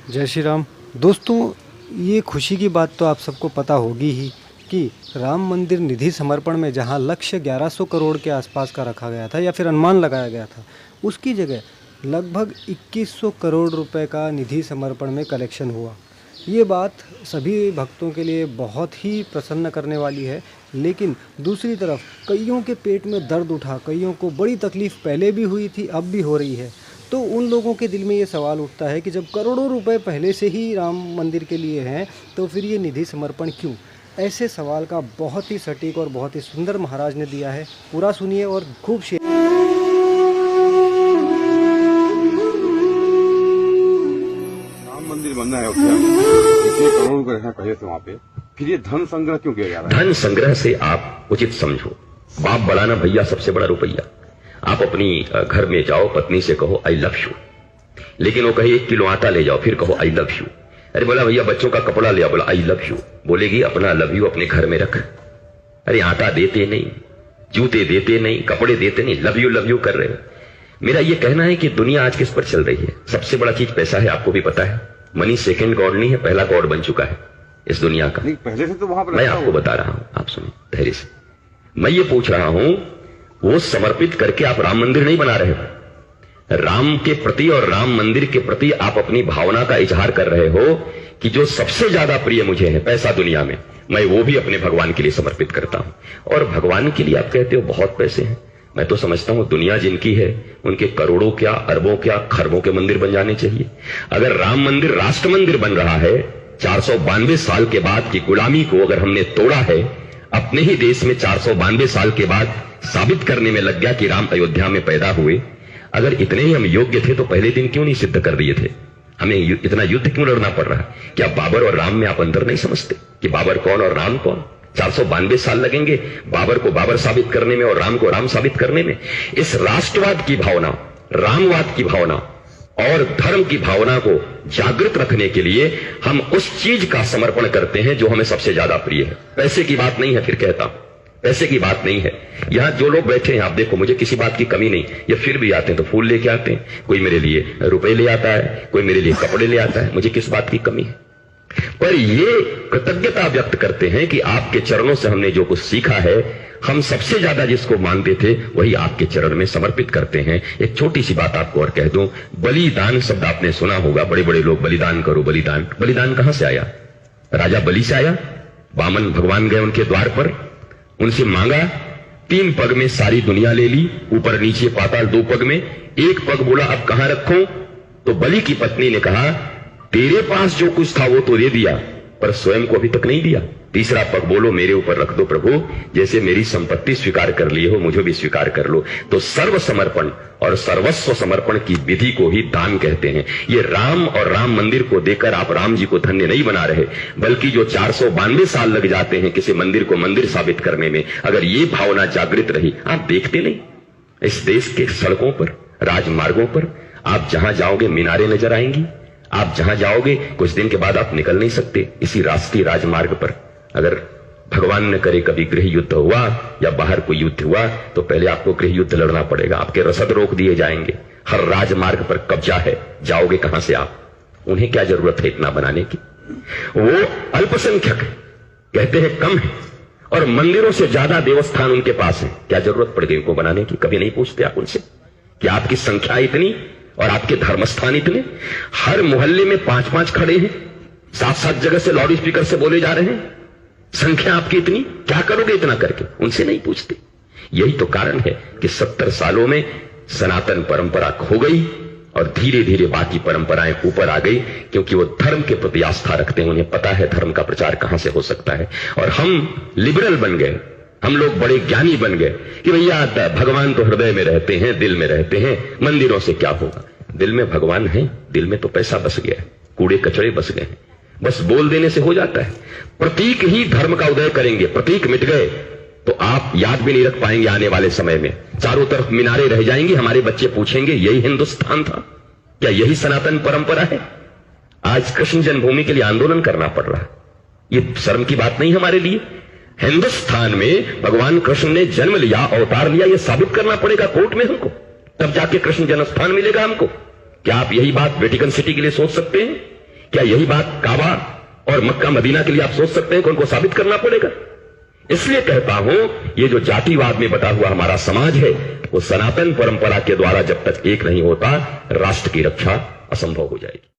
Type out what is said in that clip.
जय श्री राम। दोस्तों, ये खुशी की बात तो आप सबको पता होगी ही कि राम मंदिर निधि समर्पण में जहां लक्ष्य 1100 करोड़ के आसपास का रखा गया था या फिर अनुमान लगाया गया था, उसकी जगह लगभग 2100 करोड़ रुपए का निधि समर्पण में कलेक्शन हुआ। ये बात सभी भक्तों के लिए बहुत ही प्रसन्न करने वाली है, लेकिन दूसरी तरफ कईयों के पेट में दर्द उठा, कईयों को बड़ी तकलीफ़ पहले भी हुई थी, अब भी हो रही है। तो उन लोगों के दिल में ये सवाल उठता है कि जब करोड़ों रुपए पहले से ही राम मंदिर के लिए हैं, तो फिर ये निधि समर्पण क्यों? ऐसे सवाल का बहुत ही सटीक और बहुत ही सुंदर महाराज ने दिया है। पूरा सुनिए और खूब शेयर। राम मंदिर बनना है उसका इतने करोड़ रुपए रखना पहले से वहाँ पे, फिर ये धन संग्रह क्यों किया जा रहा है? धन संग्रह से आप उचित समझो। बाप बड़ा ना भैया सबसे बड़ा रुपया। आप अपनी घर में जाओ, पत्नी से कहो आई लव यू, लेकिन वो कहे 1 किलो आटा ले जाओ, फिर कहो आई लव यू। अरे बोला भैया बच्चों का कपड़ा ले आओ, बोला आई लव यू। बोलेगी अपना लव यू अपने घर में रख। अरे आटा देते नहीं, जूते देते नहीं, कपड़े देते नहीं, लव यू कर रहे हो। मेरा ये कहना है कि दुनिया आज किस पर चल रही है? सबसे बड़ा चीज पैसा है, आपको भी पता है। मनी सेकंड गॉड नहीं है, पहला गॉड बन चुका है इस दुनिया का। नहीं, पहले से तो वहां पर मैं आपको बता रहा हूं, आप सुनो धैर्य से। मैं ये पूछ रहा हूं, वो समर्पित करके आप राम मंदिर नहीं बना रहे हो। राम के प्रति और राम मंदिर के प्रति आप अपनी भावना का इजहार कर रहे हो कि जो सबसे ज्यादा प्रिय मुझे है पैसा दुनिया में, मैं वो भी अपने भगवान के लिए समर्पित करता हूं। और भगवान के लिए आप कहते हो बहुत पैसे हैं। मैं तो समझता हूं दुनिया जिनकी है उनके करोड़ों क्या, अरबों क्या, खरबों के मंदिर बन जाने चाहिए। अगर राम मंदिर राष्ट्र मंदिर बन रहा है, 492 साल के बाद की गुलामी को अगर हमने तोड़ा है, अपने ही देश में 492 साल के बाद साबित करने में लग गया कि राम अयोध्या में पैदा हुए। अगर इतने ही हम योग्य थे तो पहले दिन क्यों नहीं सिद्ध कर दिए थे? हमें इतना युद्ध क्यों लड़ना पड़ रहा है? क्या बाबर और राम में आप अंतर नहीं समझते कि बाबर कौन और राम कौन? 492 साल लगेंगे बाबर को बाबर साबित करने में और राम को राम साबित करने में। इस राष्ट्रवाद की भावना, रामवाद की भावना और धर्म की भावना को जागृत रखने के लिए हम उस चीज का समर्पण करते हैं जो हमें सबसे ज्यादा प्रिय है। पैसे की बात नहीं है, फिर कहता हूं पैसे की बात नहीं है। यहां जो लोग बैठे हैं, आप देखो, मुझे किसी बात की कमी नहीं। ये फिर भी आते हैं तो फूल लेके आते हैं, कोई मेरे लिए रुपए ले आता है, कोई मेरे लिए कपड़े ले आता है। मुझे किस बात की कमी है? पर ये कृतज्ञता व्यक्त करते हैं कि आपके चरणों से हमने जो कुछ सीखा है, हम सबसे ज्यादा जिसको मानते थे वही आपके चरण में समर्पित करते हैं। एक छोटी सी बात आपको और कह दूं, बलिदान शब्द आपने सुना होगा। बड़े बड़े लोग बलिदान करो, बलिदान। बलिदान कहां से आया? राजा बलि से आया। वामन भगवान गए उनके द्वार पर, उनसे मांगा, 3 पग में सारी दुनिया ले ली, ऊपर नीचे पाताल 2 पग में। 1 पग बोला अब कहां रखूं? तो बलि की पत्नी ने कहा तेरे पास जो कुछ था वो तो दे दिया, पर स्वयं को अभी तक नहीं दिया। तीसरा पग बोलो मेरे ऊपर रख दो प्रभु, जैसे मेरी संपत्ति स्वीकार कर लिए हो मुझे भी स्वीकार कर लो। तो सर्व समर्पण और सर्वस्व समर्पण की विधि को ही दान कहते हैं। ये राम और राम मंदिर को देकर आप राम जी को धन्य नहीं बना रहे, बल्कि जो 492 साल लग जाते हैं किसी मंदिर को मंदिर साबित करने में, अगर ये भावना जागृत रही। आप देखते नहीं, इस देश के सड़कों पर, राजमार्गों पर आप जहां जाओगे मीनारें नजर आएंगी। आप जहां जाओगे कुछ दिन के बाद आप निकल नहीं सकते इसी राष्ट्रीय राजमार्ग पर। अगर भगवान न करे कभी गृह युद्ध हुआ या बाहर कोई युद्ध हुआ तो पहले आपको गृह युद्ध लड़ना पड़ेगा। आपके रसद रोक दिए जाएंगे, हर राजमार्ग पर कब्जा है, जाओगे कहां से आप? उन्हें क्या जरूरत है इतना बनाने की? वो अल्पसंख्यक कहते हैं कम है, और मंदिरों से ज्यादा देवस्थान उनके पास है। क्या जरूरत पड़ गई उनको बनाने की? कभी नहीं पूछते आप उनसे कि आपकी संख्या इतनी और आपके धर्मस्थान इतने, हर मोहल्ले में 5-5 खड़े हैं, 7-7 जगह से लाउड स्पीकर से बोले जा रहे हैं, संख्या आपकी इतनी, क्या करोगे इतना करके? उनसे नहीं पूछते। यही तो कारण है कि 70 सालों में सनातन परंपरा खो गई और धीरे धीरे बाकी परंपराएं ऊपर आ गई, क्योंकि वो धर्म के प्रति आस्था रखते हैं। उन्हें पता है धर्म का प्रचार कहां से हो सकता है। और हम लिबरल बन गए, हम लोग बड़े ज्ञानी बन गए कि भैया भगवान तो हृदय में रहते हैं, दिल में रहते हैं, मंदिरों से क्या होगा? दिल में भगवान है, दिल में तो पैसा बस गया है, कूड़े कचड़े बस गए हैं। बस बोल देने से हो जाता है। प्रतीक ही धर्म का उदय करेंगे। प्रतीक मिट गए तो आप याद भी नहीं रख पाएंगे आने वाले समय में। चारों तरफ मीनारें रह जाएंगी, हमारे बच्चे पूछेंगे यही हिंदुस्तान था क्या? यही सनातन परंपरा है? आज कृष्ण जन्मभूमि के लिए आंदोलन करना पड़ रहा है। ये शर्म की बात नहीं हमारे लिए। हिंदुस्तान में भगवान कृष्ण ने जन्म लिया, अवतार लिया, यह साबित करना पड़ेगा कोर्ट में हमको, तब जाके कृष्ण जन्मस्थान मिलेगा हमको। क्या आप यही बात वेटिकन सिटी के लिए सोच सकते हैं? क्या यही बात काबा और मक्का मदीना के लिए आप सोच सकते हैं कि उनको साबित करना पड़ेगा? इसलिए कहता हूं, ये जो जातिवाद में बटा हुआ हमारा समाज है, वो सनातन परंपरा के द्वारा जब तक एक नहीं होता, राष्ट्र की रक्षा असंभव हो जाएगी।